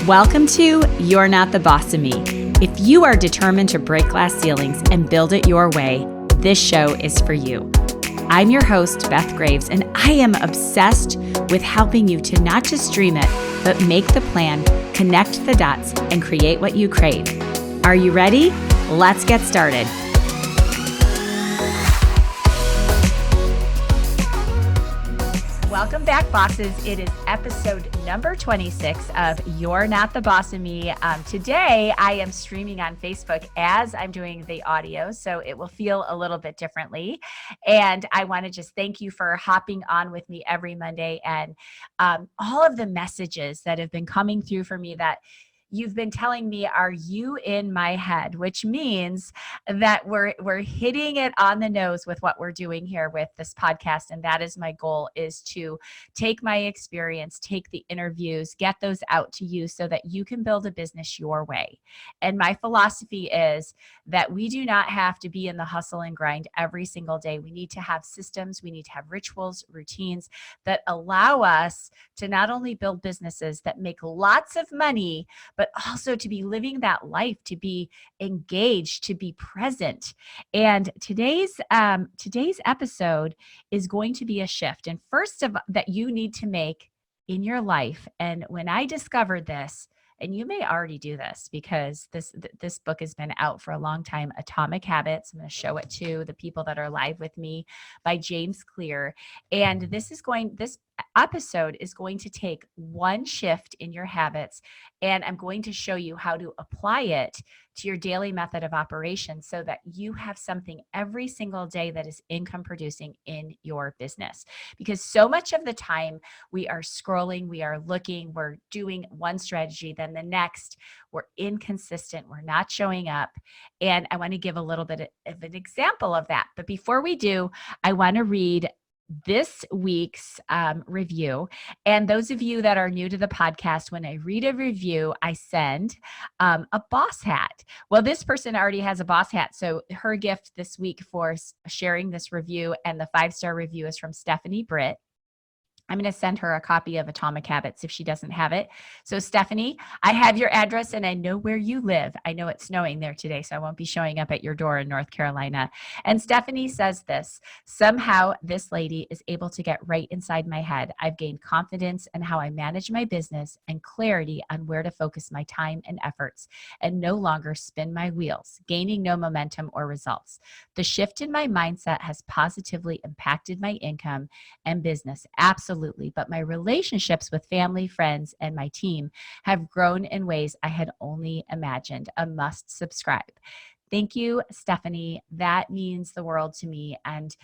Welcome to You're Not the Boss of Me. If you are determined to break glass ceilings and build it your way, this show is for you. I'm your host, Beth Graves, and I am obsessed with helping you to not just dream it, but make the plan, connect the dots, and create what you crave. Are you ready? Let's get started. Welcome back, bosses. It is episode number 26 of You're Not the Boss of Me. Today, I am streaming on Facebook as I'm doing the audio, so it will feel a little bit differently. And I want to just thank you for hopping on with me every Monday and all of the messages that have been coming through for me that you've been telling me, are you in my head? Which means that we're hitting it on the nose with what we're doing here with this podcast. And that is my goal, is to take my experience, take the interviews, get those out to you so that you can build a business your way. And my philosophy is that we do not have to be in the hustle and grind every single day. We need to have systems. We need to have rituals, routines that allow us to not only build businesses that make lots of money, but also to be living that life, to be engaged, to be present. And today's episode is going to be a shift. And first of that you need to make in your life. And when I discovered this, and you may already do this because this book has been out for a long time, Atomic Habits. I'm going to show it to the people that are live with me, by James Clear. And this episode is going to take one shift in your habits, and I'm going to show you how to apply it to your daily method of operation so that you have something every single day that is income producing in your business. Because so much of the time we are scrolling, we are looking, we're doing one strategy, then the next, we're inconsistent, we're not showing up. And I want to give a little bit of an example of that. But before we do, I want to read this week's review. And those of you that are new to the podcast, when I read a review, I send a boss hat. Well, this person already has a boss hat. So her gift this week for sharing this review and the 5-star review is from Stephanie Britt. I'm going to send her a copy of Atomic Habits if she doesn't have it. So Stephanie, I have your address and I know where you live. I know it's snowing there today, so I won't be showing up at your door in North Carolina. And Stephanie says this: somehow this lady is able to get right inside my head. I've gained confidence in how I manage my business and clarity on where to focus my time and efforts and no longer spin my wheels, gaining no momentum or results. The shift in my mindset has positively impacted my income and business. Absolutely. But my relationships with family, friends, and my team have grown in ways I had only imagined. A must subscribe. Thank you, Stephanie. That means the world to me. And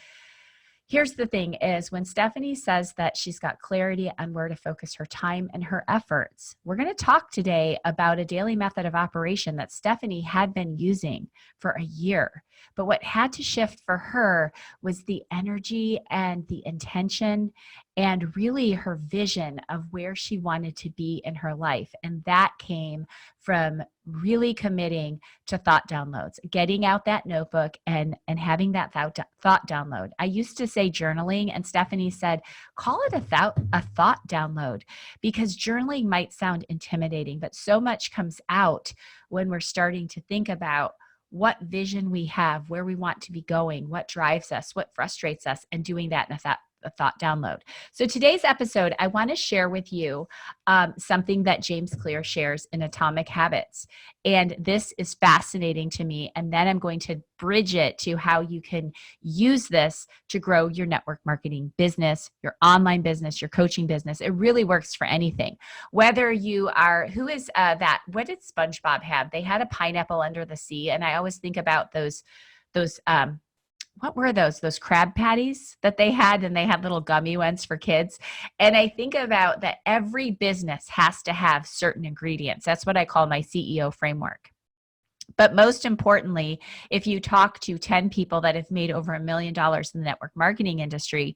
here's the thing is, when Stephanie says that she's got clarity on where to focus her time and her efforts, we're going to talk today about a daily method of operation that Stephanie had been using for a year. But what had to shift for her was the energy and the intention and really her vision of where she wanted to be in her life. And that came from really committing to thought downloads, getting out that notebook and having that thought download. I used to say journaling, and Stephanie said, call it a thought download, because journaling might sound intimidating, but so much comes out when we're starting to think about what vision we have, where we want to be going, what drives us, what frustrates us, and doing that in a thought download. So today's episode, I want to share with you something that James Clear shares in Atomic Habits. And this is fascinating to me. And then I'm going to bridge it to how you can use this to grow your network marketing business, your online business, your coaching business. It really works for anything. Whether you are, what did SpongeBob have? They had a pineapple under the sea. And I always think about those what were those crab patties that they had, and they had little gummy ones for kids. And I think about that every business has to have certain ingredients. That's what I call my CEO framework. But most importantly, if you talk to 10 people that have made over $1 million in the network marketing industry,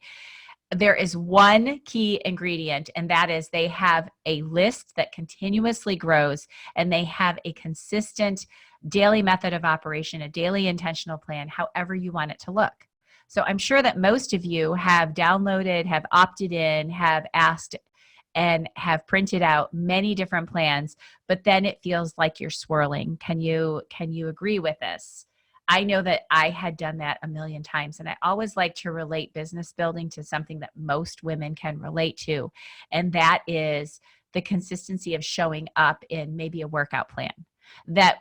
there is one key ingredient, and that is they have a list that continuously grows, and they have a consistent daily method of operation, a daily intentional plan, however you want it to look. So I'm sure that most of you have downloaded, have opted in, have asked and have printed out many different plans, but then it feels like you're swirling. Can you agree with this? I know that I had done that a million times, and I always like to relate business building to something that most women can relate to, and that is the consistency of showing up in maybe a workout plan. That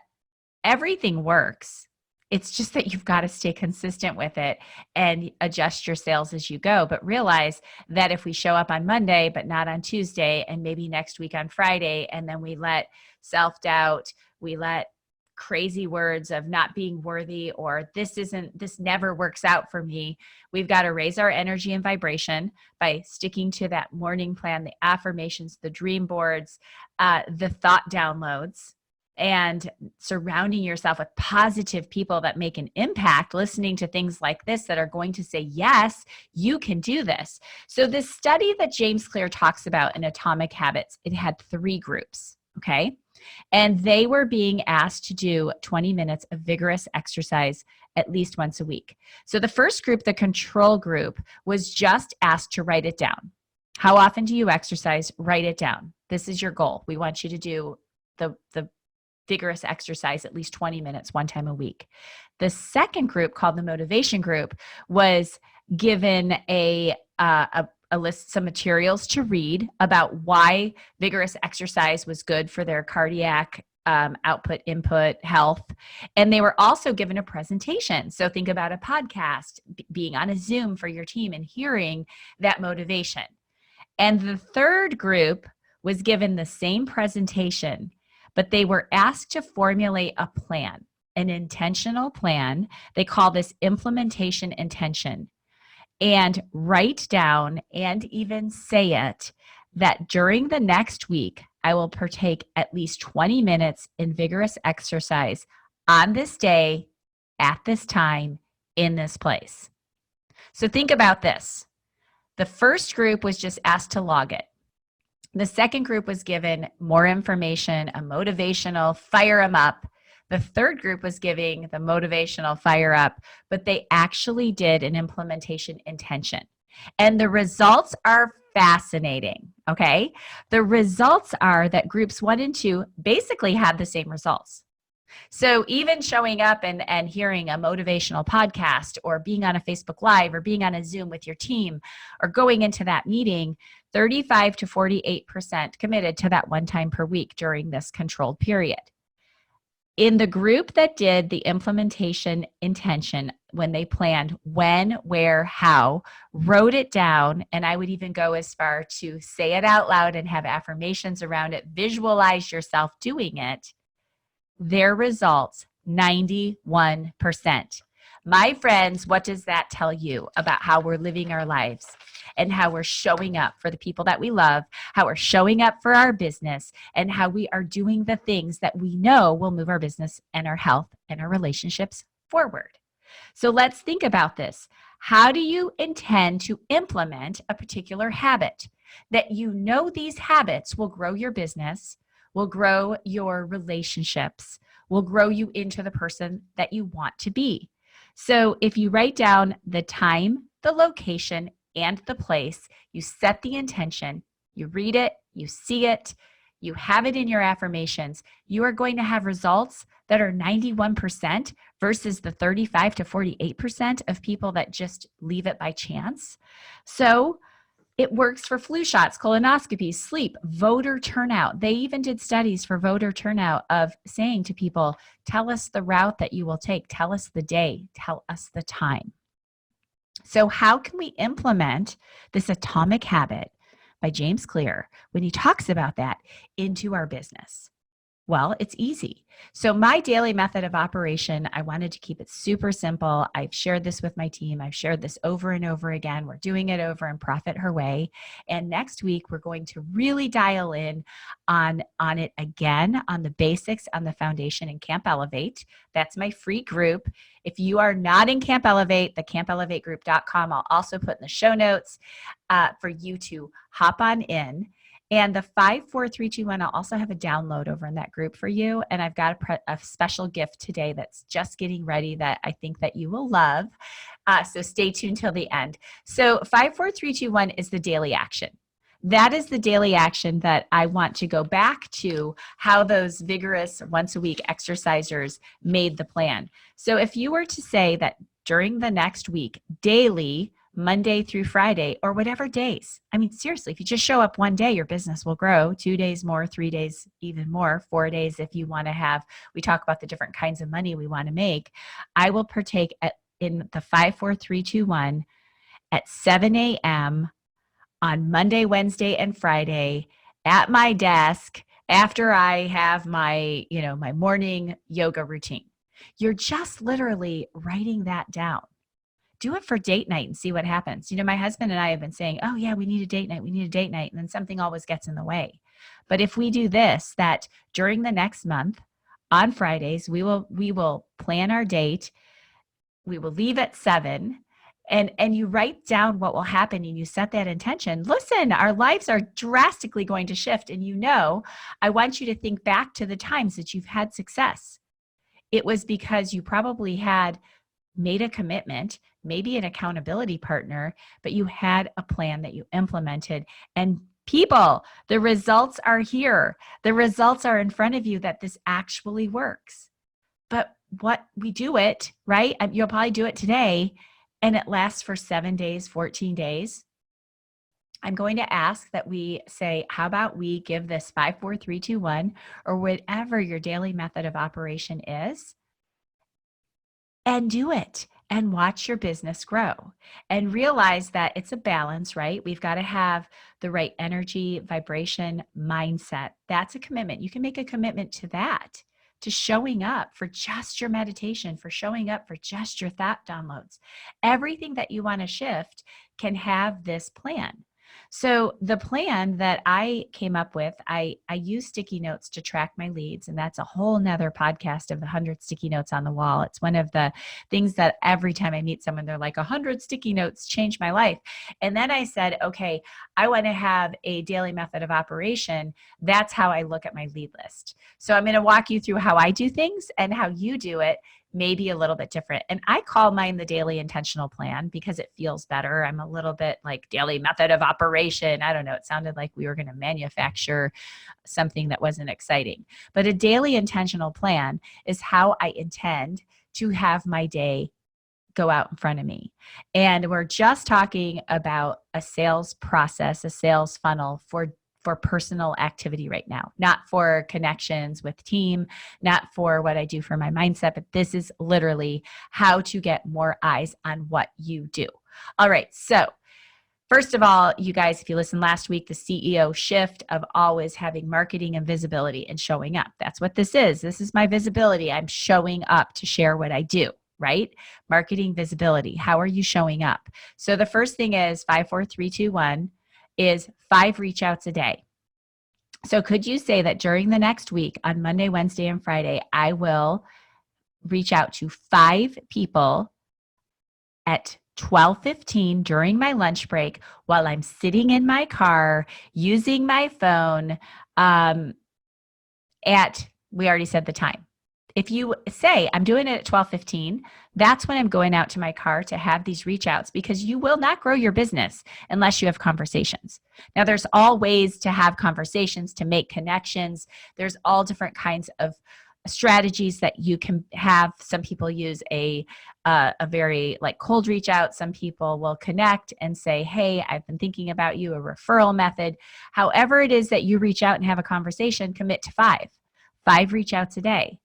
everything works. It's just that you've got to stay consistent with it and adjust your sales as you go. But realize that if we show up on Monday, but not on Tuesday, and maybe next week on Friday, and then we let self-doubt, we let crazy words of not being worthy, or this never works out for me. We've got to raise our energy and vibration by sticking to that morning plan, the affirmations, the dream boards, the thought downloads, and surrounding yourself with positive people that make an impact, listening to things like this that are going to say, yes, you can do this. So this study that James Clear talks about in Atomic Habits, it had 3 groups, okay? And they were being asked to do 20 minutes of vigorous exercise at least once a week. So the first group, the control group, was just asked to write it down. How often do you exercise? Write it down. This is your goal. We want you to do the vigorous exercise at least 20 minutes one time a week. The second group, called the motivation group, was given a list, some materials to read about why vigorous exercise was good for their cardiac output, input, health. And they were also given a presentation. So think about a podcast, being on a Zoom for your team and hearing that motivation. And the third group was given the same presentation, but they were asked to formulate a plan, an intentional plan. They call this implementation intention, and write down and even say it that during the next week, I will partake at least 20 minutes in vigorous exercise on this day, at this time, in this place. So think about this. The first group was just asked to log it. The second group was given more information, a motivational fire them up. The third group was giving the motivational fire up, but they actually did an implementation intention. And the results are fascinating, okay? The results are that groups 1 and 2 basically had the same results. So even showing up and hearing a motivational podcast, or being on a Facebook Live, or being on a Zoom with your team, or going into that meeting, 35 to 48% committed to that one time per week during this controlled period. In the group that did the implementation intention, when they planned when, where, how, wrote it down, and I would even go as far to say it out loud and have affirmations around it, visualize yourself doing it, their results, 91%. My friends, what does that tell you about how we're living our lives and how we're showing up for the people that we love, how we're showing up for our business, and how we are doing the things that we know will move our business and our health and our relationships forward? So let's think about this. How do you intend to implement a particular habit that you know these habits will grow your business, will grow your relationships, will grow you into the person that you want to be? So if you write down the time, the location, and the place, you set the intention, you read it, you see it, you have it in your affirmations, you are going to have results that are 91% versus the 35 to 48% of people that just leave it by chance. So it works for flu shots, colonoscopies, sleep, voter turnout. They even did studies for voter turnout of saying to people, tell us the route that you will take, tell us the day, tell us the time. So how can we implement this atomic habit by James Clear when he talks about that into our business? Well, it's easy. So my daily method of operation, I wanted to keep it super simple. I've shared this with my team. I've shared this over and over again. We're doing it over in Profit Her Way. And next week, we're going to really dial in on it again, on the basics, on the foundation in Camp Elevate. That's my free group. If you are not in Camp Elevate, the campelevategroup.com, I'll also put in the show notes for you to hop on in. And the 5, 4, 3, 2, 1, I'll also have a download over in that group for you. And I've got a special gift today that's just getting ready that I think that you will love. So stay tuned till the end. So 5, 4, 3, 2, 1 is the daily action. that is the daily action that I want to go back to, how those vigorous once a week exercisers made the plan. So if you were to say that during the next week, daily, Monday through Friday, or whatever days, I mean, seriously, if you just show up one day, your business will grow. 2 days more, 3 days, even more, 4 days. If you want to have, we talk about the different kinds of money we want to make. I will partake in the 5, 4, 3, 2, 1 at 7 a.m. on Monday, Wednesday, and Friday at my desk after I have my, my morning yoga routine. You're just literally writing that down. Do it for date night and see what happens. My husband and I have been saying, oh yeah, we need a date night. We need a date night. And then something always gets in the way. But if we do this, that during the next month on Fridays, we will plan our date. We will leave at 7, and you write down what will happen and you set that intention. Listen, our lives are drastically going to shift. And I want you to think back to the times that you've had success. It was because you probably had made a commitment, maybe an accountability partner, but you had a plan that you implemented. And people, the results are here. The results are in front of you that this actually works. But what we do it, right? You'll probably do it today and it lasts for 7 days, 14 days. I'm going to ask that we say, how about we give this 5, 4, 3, 2, 1, or whatever your daily method of operation is, and do it and watch your business grow and realize that it's a balance, right? We've got to have the right energy, vibration, mindset. That's a commitment. You can make a commitment to that, to showing up for just your meditation, for showing up for just your thought downloads. Everything that you want to shift can have this plan. So the plan that I came up with, I use sticky notes to track my leads. And that's a whole nother podcast of the 100 sticky notes on the wall. It's one of the things that every time I meet someone, they're like, 100 sticky notes changed my life. And then I said, okay, I want to have a daily method of operation. That's how I look at my lead list. So I'm going to walk you through how I do things and how you do it, maybe a little bit different. And I call mine the daily intentional plan because it feels better. I'm a little bit like daily method of operation. I don't know. It sounded like we were going to manufacture something that wasn't exciting. But a daily intentional plan is how I intend to have my day go out in front of me. And we're just talking about a sales process, a sales funnel for personal activity right now, not for connections with team, not for what I do for my mindset, but this is literally how to get more eyes on what you do. All right. So first of all, you guys, if you listened last week, the CEO shift of always having marketing and visibility and showing up. That's what this is. This is my visibility. I'm showing up to share what I do, right? Marketing visibility. How are you showing up? So the first thing is 5, 4, 3, 2, 1. Is 5 reach outs a day. So could you say that during the next week on Monday, Wednesday, and Friday, I will reach out to 5 people at 12:15 during my lunch break while I'm sitting in my car using my phone we already said the time. If you say I'm doing it at 12:15, that's when I'm going out to my car to have these reach outs, because you will not grow your business unless you have conversations. Now, there's all ways to have conversations, to make connections. There's all different kinds of strategies that you can have. Some people use a very like cold reach out. Some people will connect and say, hey, I've been thinking about you, a referral method. However it is that you reach out and have a conversation, commit to 5 reach outs a day.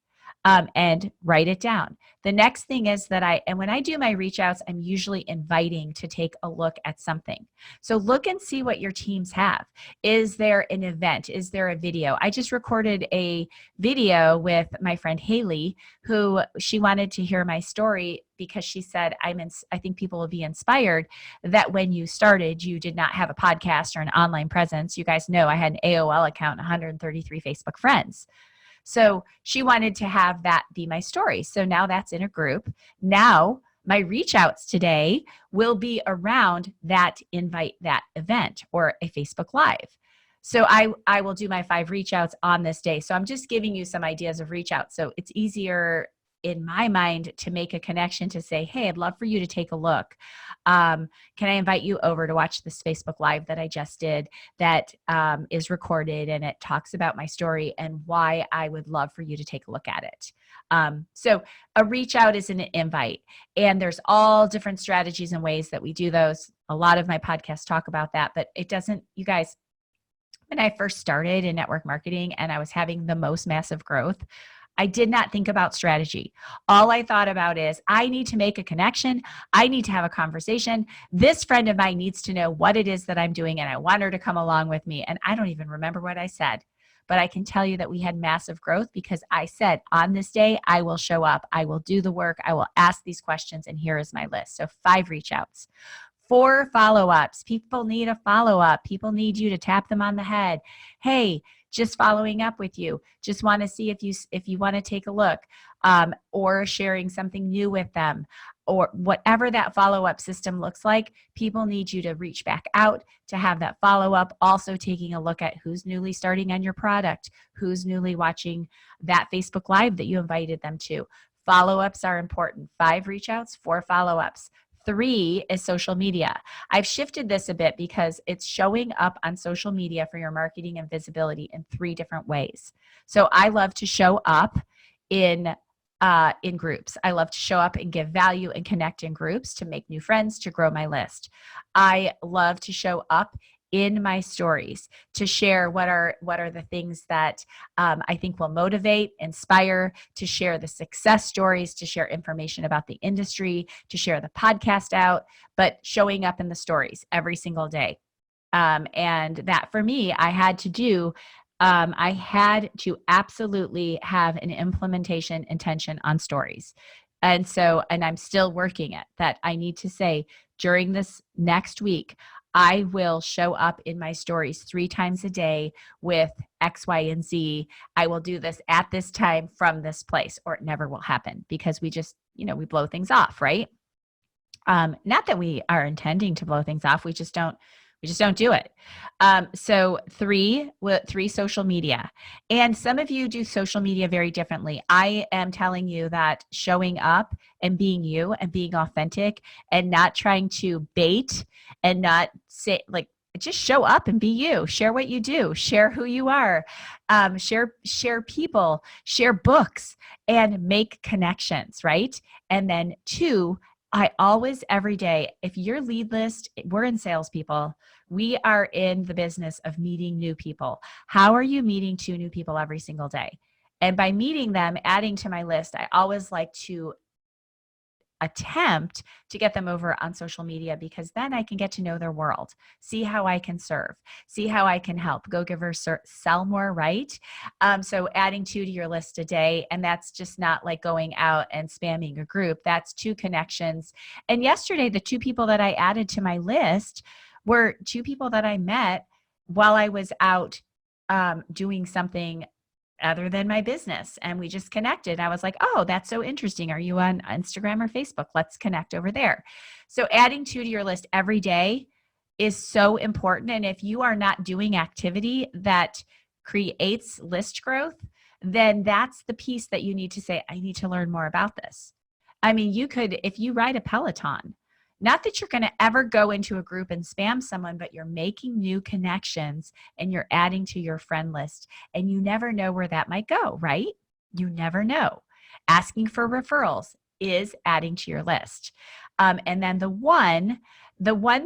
And write it down. The next thing is that when I do my reach outs, I'm usually inviting to take a look at something. So look and see what your teams have. Is there an event? Is there a video? I just recorded a video with my friend Haley, who she wanted to hear my story because she said, I think people will be inspired that when you started, you did not have a podcast or an online presence. You guys know I had an AOL account, 133 Facebook friends. So she wanted to have that be my story. So now that's in a group. Now my reach outs today will be around that invite, that event, or a Facebook Live. So I will do my 5 reach outs on this day. So I'm just giving you some ideas of reach outs. So it's easier in my mind to make a connection to say, hey, I'd love for you to take a look. Can I invite you over to watch this Facebook Live that I just did that is recorded, and it talks about my story and why I would love for you to take a look at it. So a reach out is an invite, and there's all different strategies and ways that we do those. A lot of my podcasts talk about that, but it doesn't, you guys, when I first started in network marketing and I was having the most massive growth, I did not think about strategy. All I thought about is I need to make a connection. I need to have a conversation. This friend of mine needs to know what it is that I'm doing, and I want her to come along with me. And I don't even remember what I said, but I can tell you that we had massive growth because I said, on this day, I will show up. I will do the work. I will ask these questions, and here is my list. So 5 reach outs. 4 follow-ups. People need a follow-up. People need you to tap them on the head. Hey, just following up with you. Just want to see if you want to take a look, or sharing something new with them, or whatever that follow-up system looks like. People need you to reach back out to have that follow-up. Also taking a look at who's newly starting on your product, who's newly watching that Facebook Live that you invited them to. Follow-ups are important. 5 reach outs, 4 follow-ups. 3 is social media. I've shifted this a bit because it's showing up on social media for your marketing and visibility in 3 different ways. So I love to show up in groups. I love to show up and give value and connect in groups to make new friends, to grow my list. I love to show up in my stories to share what are the things that I think will motivate, inspire, to share the success stories, to share information about the industry, to share the podcast out, but showing up in the stories every single day. And that for me, I had to absolutely have an implementation intention on stories. And I'm still working it, that I need to say during this next week, I will show up in my stories 3 times a day with X, Y, and Z. I will do this at this time from this place, or it never will happen because we just, we blow things off, right? Not that we are intending to blow things off. We just don't do it. So 3 social media. And some of you do social media very differently. I am telling you that showing up and being you and being authentic and not trying to bait and not say, like, just show up and be you. Share what you do. Share who you are. Share people. Share books and make connections, right? And then 2, I always, every day, if your lead list, we're in salespeople, we are in the business of meeting new people. How are you meeting 2 new people every single day? And by meeting them, adding to my list, I always like to attempt to get them over on social media, because then I can get to know their world, see how I can serve, see how I can help. Go give her sell more, right? So adding 2 to your list a day, and that's just not like going out and spamming a group. That's 2 connections. And yesterday, the 2 people that I added to my list were 2 people that I met while I was out doing something other than my business. And we just connected. I was like, oh, that's so interesting. Are you on Instagram or Facebook? Let's connect over there. So adding 2 to your list every day is so important. And if you are not doing activity that creates list growth, then that's the piece that you need to say, I need to learn more about this. I mean, you could, if you ride a Peloton, not that you're going to ever go into a group and spam someone, but you're making new connections and you're adding to your friend list, and you never know where that might go, right? You never know. Asking for referrals is adding to your list. And then the one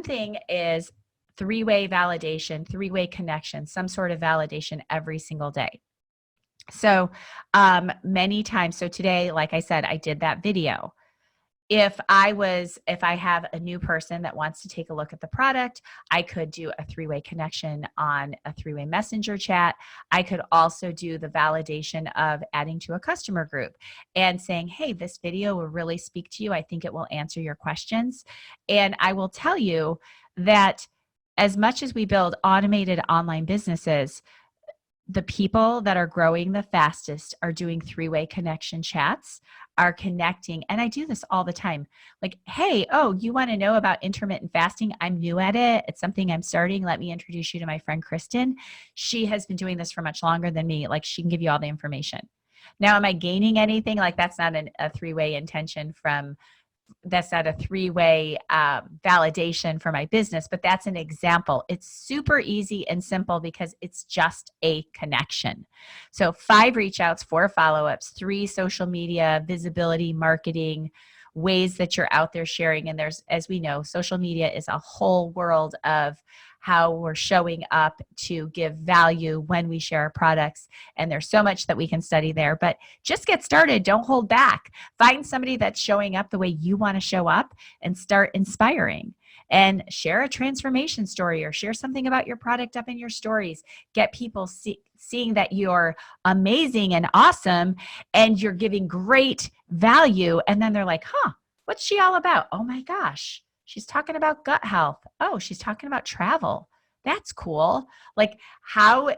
thing is 3-way validation, 3-way connection, some sort of validation every single day. So many times, so today, like I said, I did that video. If I have a new person that wants to take a look at the product, I could do a 3-way connection on a 3-way messenger chat. I could also do the validation of adding to a customer group and saying, hey, this video will really speak to you. I think it will answer your questions. And I will tell you that as much as we build automated online businesses, the people that are growing the fastest are doing 3-way connection chats, are connecting. And I do this all the time. Like, hey, oh, you want to know about intermittent fasting? I'm new at it. It's something I'm starting. Let me introduce you to my friend, Kristen. She has been doing this for much longer than me. Like, she can give you all the information. Now, am I gaining anything? Like that's not a three-way intention from that's not a three-way validation for my business, but that's an example. It's super easy and simple because it's just a connection. So 5 reach outs, 4 follow-ups, 3 social media, visibility, marketing, ways that you're out there sharing. And there's, as we know, social media is a whole world of how we're showing up to give value when we share our products. And there's so much that we can study there, but just get started. Don't hold back. Find somebody that's showing up the way you want to show up and start inspiring. And share a transformation story or share something about your product up in your stories. Get people seeing that you're amazing and awesome and you're giving great value. And then they're like, huh, what's she all about? Oh my gosh, she's talking about gut health. Oh, she's talking about travel. That's cool. Like how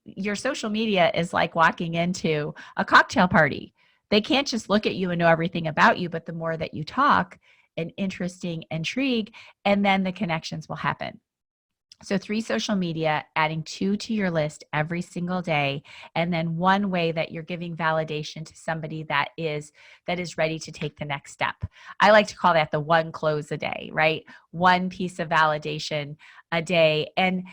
your social media is like walking into a cocktail party. They can't just look at you and know everything about you, but the more that you talk and interesting intrigue, and then the connections will happen. So 3 social media, adding 2 to your list every single day, and then 1 way that you're giving validation to somebody that is ready to take the next step. I like to call that the 1 close a day, right? 1 piece of validation a day. And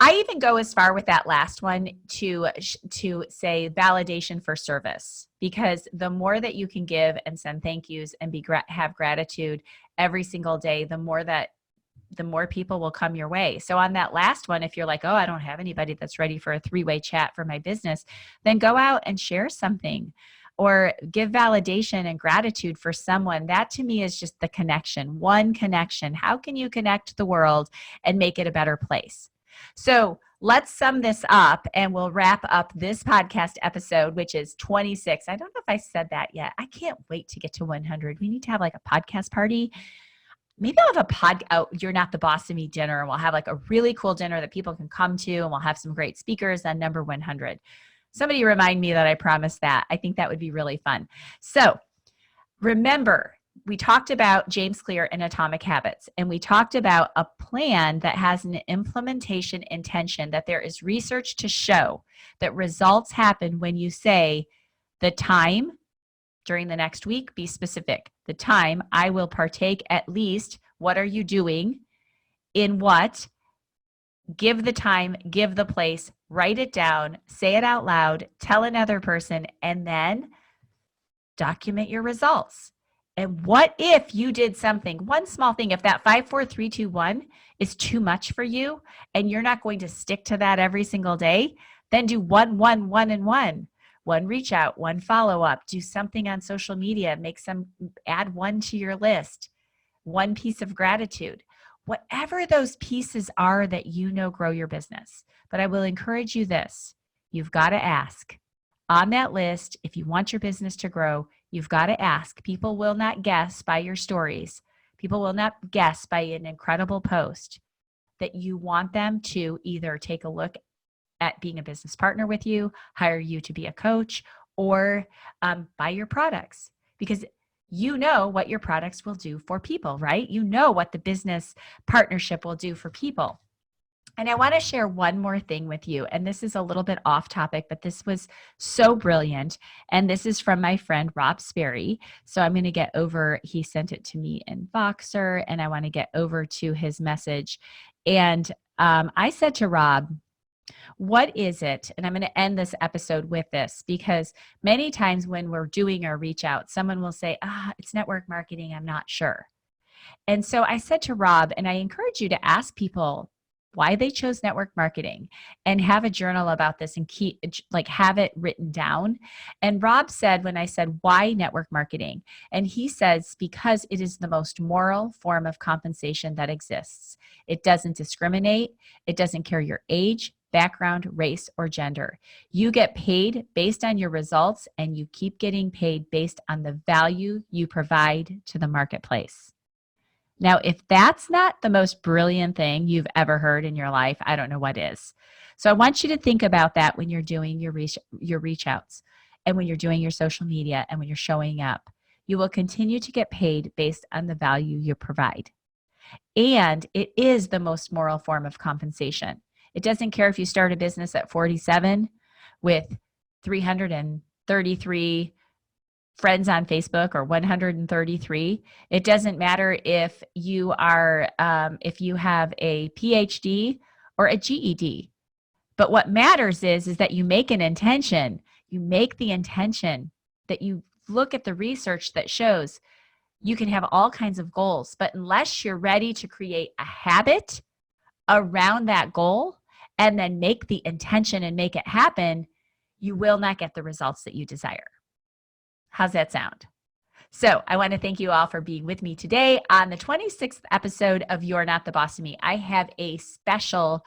I even go as far with that last one to say validation for service, because the more that you can give and send thank yous and have gratitude every single day, the more people will come your way. So on that last one, if you're like, oh, I don't have anybody that's ready for a 3-way chat for my business, then go out and share something or give validation and gratitude for someone. That to me is just the connection, 1 connection. How can you connect the world and make it a better place? So let's sum this up and we'll wrap up this podcast episode, which is 26. I don't know if I said that yet. I can't wait to get to 100. We need to have like a podcast party. Maybe I'll have You're Not the Boss of Me dinner. And we'll have like a really cool dinner that people can come to, and we'll have some great speakers on number 100. Somebody remind me that I promised that. I think that would be really fun. So remember, we talked about James Clear and Atomic Habits, and we talked about a plan that has an implementation intention, that there is research to show that results happen when you say the time during the next week, be specific. The time I will partake at least, what are you doing? In what? Give the time, give the place, write it down, say it out loud, tell another person, and then document your results. And what if you did something, 1 small thing, if that 5, 4, 3, 2, 1 is too much for you and you're not going to stick to that every single day, then do 1, 1, 1, and 1. 1 reach out, 1 follow up, do something on social media, add 1 to your list, 1 piece of gratitude, whatever those pieces are that you know grow your business. But I will encourage you this, you've got to ask. On that list, if you want your business to grow, you've got to ask. People will not guess by your stories. People will not guess by an incredible post that you want them to either take a look at being a business partner with you, hire you to be a coach, or buy your products, because you know what your products will do for people, right? You know what the business partnership will do for people. And I want to share 1 more thing with you. And this is a little bit off topic, but this was so brilliant. And this is from my friend, Rob Sperry. So I'm going to get over, he sent it to me in Voxer, and I want to get over to his message. And I said to Rob, what is it? And I'm going to end this episode with this, because many times when we're doing our reach out, someone will say, it's network marketing, I'm not sure. And so I said to Rob, and I encourage you to ask people why they chose network marketing and have a journal about this and have it written down. And Rob said, when I said, why network marketing? And he says, because it is the most moral form of compensation that exists. It doesn't discriminate. It doesn't care your age, background, race, or gender. You get paid based on your results, and you keep getting paid based on the value you provide to the marketplace. Now, if that's not the most brilliant thing you've ever heard in your life, I don't know what is. So I want you to think about that when you're doing your reach outs, and when you're doing your social media, and when you're showing up. You will continue to get paid based on the value you provide. And it is the most moral form of compensation. It doesn't care if you start a business at 47 with 33 friends on Facebook or 133. It doesn't matter if you are, if you have a PhD or a GED. But what matters is that you make an intention. You make the intention that you look at the research that shows you can have all kinds of goals, but unless you're ready to create a habit around that goal and then make the intention and make it happen, you will not get the results that you desire. How's that sound? So I want to thank you all for being with me today on the 26th episode of You're Not the Boss of Me. I have a special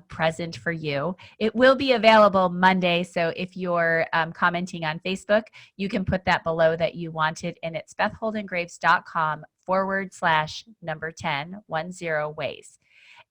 present for you. It will be available Monday. So if you're commenting on Facebook, you can put that below that you want it. And it's BethHoldenGraves.com/10 ways.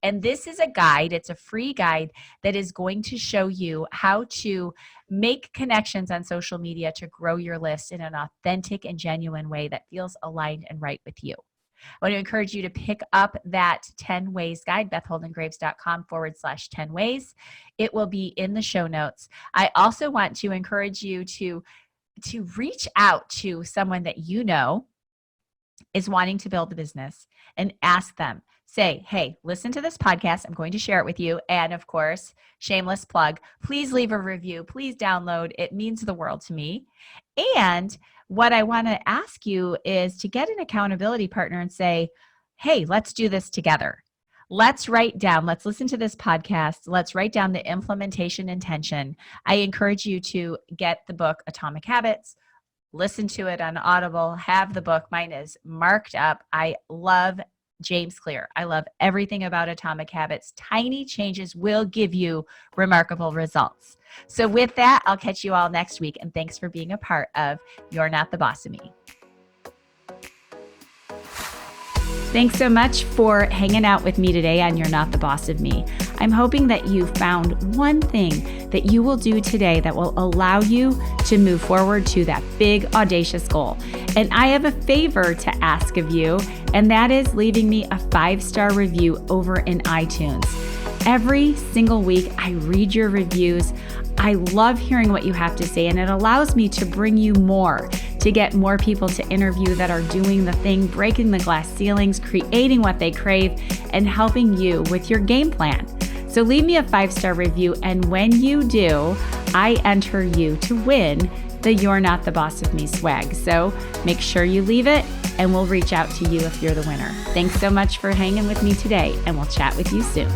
And this is a guide. It's a free guide that is going to show you how to make connections on social media to grow your list in an authentic and genuine way that feels aligned and right with you. I want to encourage you to pick up that 10 ways guide, BethHoldenGraves.com/10 ways. It will be in the show notes. I also want to encourage you to reach out to someone that you know is wanting to build a business and ask them. Say, hey, listen to this podcast. I'm going to share it with you. And of course, shameless plug, please leave a review. Please download. It means the world to me. And what I want to ask you is to get an accountability partner and say, hey, let's do this together. Let's write down, let's listen to this podcast. Let's write down the implementation intention. I encourage you to get the book Atomic Habits, listen to it on Audible, have the book. Mine is marked up. I love James Clear. I love everything about Atomic Habits. Tiny changes will give you remarkable results. So with that, I'll catch you all next week. And thanks for being a part of You're Not the Boss of Me. Thanks so much for hanging out with me today on You're Not the Boss of Me. I'm hoping that you found one thing that you will do today that will allow you to move forward to that big, audacious goal. And I have a favor to ask of you, and that is leaving me a 5-star review over in iTunes. Every single week, I read your reviews. I love hearing what you have to say, and it allows me to bring you more, to get more people to interview that are doing the thing, breaking the glass ceilings, creating what they crave, and helping you with your game plan. So leave me a 5-star review, and when you do, I enter you to win the You're Not the Boss of Me swag. So make sure you leave it, and we'll reach out to you if you're the winner. Thanks so much for hanging with me today, and we'll chat with you soon.